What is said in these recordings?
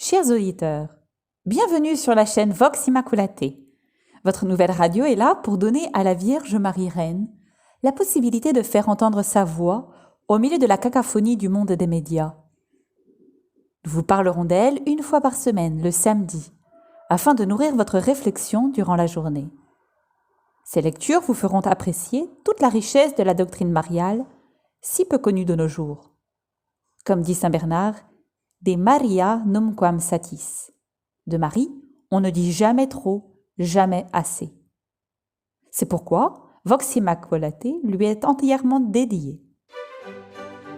Chers auditeurs, bienvenue sur la chaîne Vox Immaculate. Votre nouvelle radio est là pour donner à la Vierge Marie Reine la possibilité de faire entendre sa voix au milieu de la cacophonie du monde des médias. Nous vous parlerons d'elle une fois par semaine, le samedi, afin de nourrir votre réflexion durant la journée. Ces lectures vous feront apprécier toute la richesse de la doctrine mariale, si peu connue de nos jours. Comme dit saint Bernard, de Maria numquam satis. De Marie, on ne dit jamais trop, jamais assez. C'est pourquoi Vox Immaculate lui est entièrement dédiée.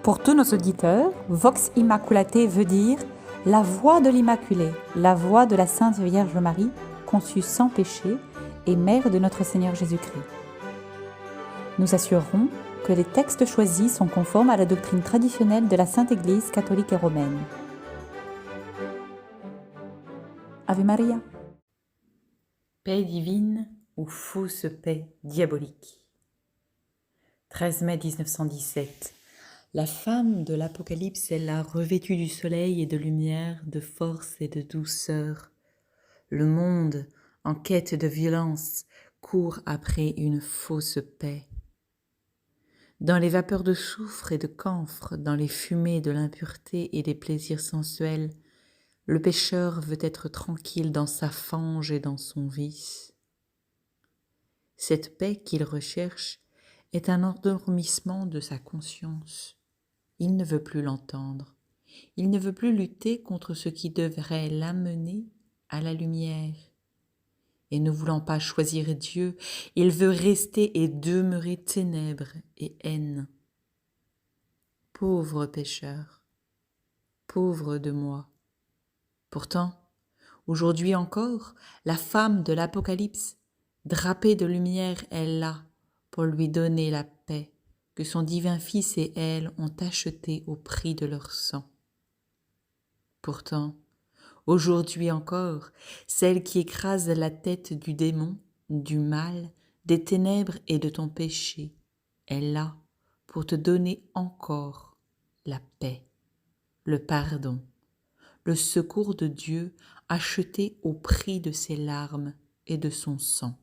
Pour tous nos auditeurs, Vox Immaculate veut dire la voix de l'Immaculée, la voix de la Sainte Vierge Marie, conçue sans péché et mère de notre Seigneur Jésus-Christ. Nous assurerons que les textes choisis sont conformes à la doctrine traditionnelle de la Sainte Église catholique et romaine. Ave Maria. Paix divine ou fausse paix diabolique. 13 mai 1917. La femme de l'Apocalypse est là, revêtue du soleil et de lumière, de force et de douceur. Le monde, en quête de violence, court après une fausse paix. Dans les vapeurs de soufre et de camphre, dans les fumées de l'impureté et des plaisirs sensuels, le pécheur veut être tranquille dans sa fange et dans son vice. Cette paix qu'il recherche est un endormissement de sa conscience. Il ne veut plus l'entendre. Il ne veut plus lutter contre ce qui devrait l'amener à la lumière. Et ne voulant pas choisir Dieu, il veut rester et demeurer ténèbres et haine. Pauvre pécheur, pauvre de moi. Pourtant, aujourd'hui encore, la femme de l'Apocalypse, drapée de lumière, est là pour lui donner la paix que son divin Fils et elle ont achetée au prix de leur sang. Pourtant, aujourd'hui encore, celle qui écrase la tête du démon, du mal, des ténèbres et de ton péché, est là pour te donner encore la paix, le pardon, le secours de Dieu acheté au prix de ses larmes et de son sang.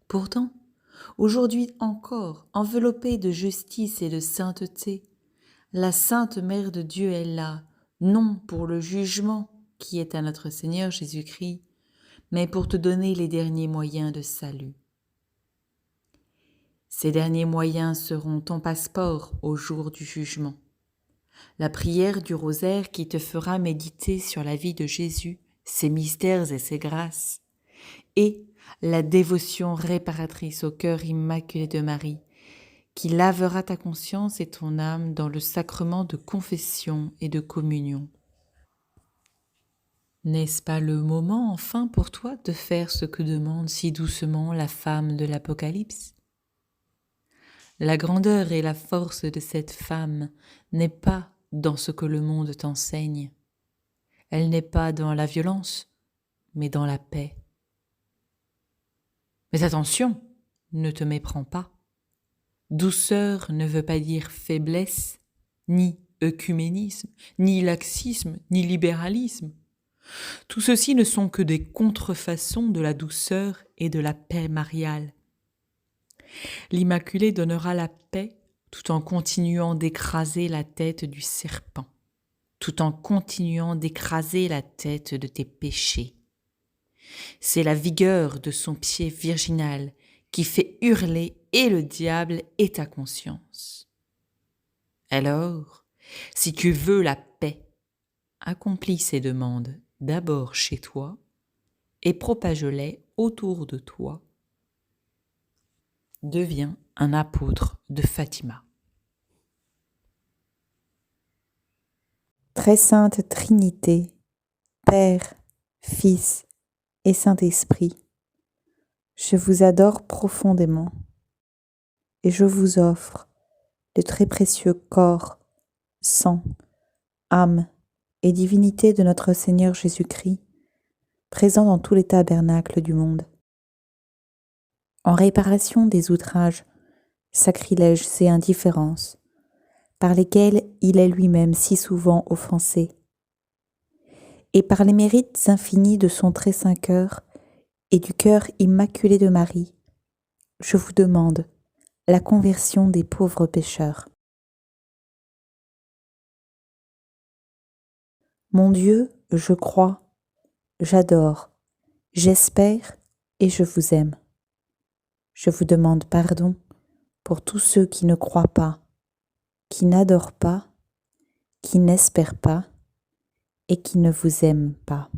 Pourtant, aujourd'hui encore, enveloppée de justice et de sainteté, la Sainte Mère de Dieu est là, non pour le jugement qui est à notre Seigneur Jésus-Christ, mais pour te donner les derniers moyens de salut. Ces derniers moyens seront ton passeport au jour du jugement. La prière du rosaire qui te fera méditer sur la vie de Jésus, ses mystères et ses grâces, et la dévotion réparatrice au cœur immaculé de Marie, qui lavera ta conscience et ton âme dans le sacrement de confession et de communion. N'est-ce pas le moment enfin pour toi de faire ce que demande si doucement la femme de l'Apocalypse ? La grandeur et la force de cette femme n'est pas dans ce que le monde t'enseigne. Elle n'est pas dans la violence, mais dans la paix. Mais attention, ne te méprends pas. Douceur ne veut pas dire faiblesse, ni œcuménisme, ni laxisme, ni libéralisme. Tout ceci ne sont que des contrefaçons de la douceur et de la paix mariale. L'Immaculée donnera la paix tout en continuant d'écraser la tête du serpent, tout en continuant d'écraser la tête de tes péchés. C'est la vigueur de son pied virginal qui fait hurler et le diable et ta conscience. Alors, si tu veux la paix, accomplis ces demandes d'abord chez toi et propage-les autour de toi. Deviens un apôtre de Fatima. Très sainte Trinité, Père, Fils et Saint-Esprit, je vous adore profondément et je vous offre le très précieux corps, sang, âme et divinité de notre Seigneur Jésus-Christ, présent dans tous les tabernacles du monde. En réparation des outrages, sacrilèges et indifférences, par lesquels il est lui-même si souvent offensé, et par les mérites infinis de son très saint cœur et du cœur immaculé de Marie, je vous demande la conversion des pauvres pécheurs. Mon Dieu, je crois, j'adore, j'espère et je vous aime. Je vous demande pardon pour tous ceux qui ne croient pas, qui n'adorent pas, qui n'espèrent pas et qui ne vous aiment pas.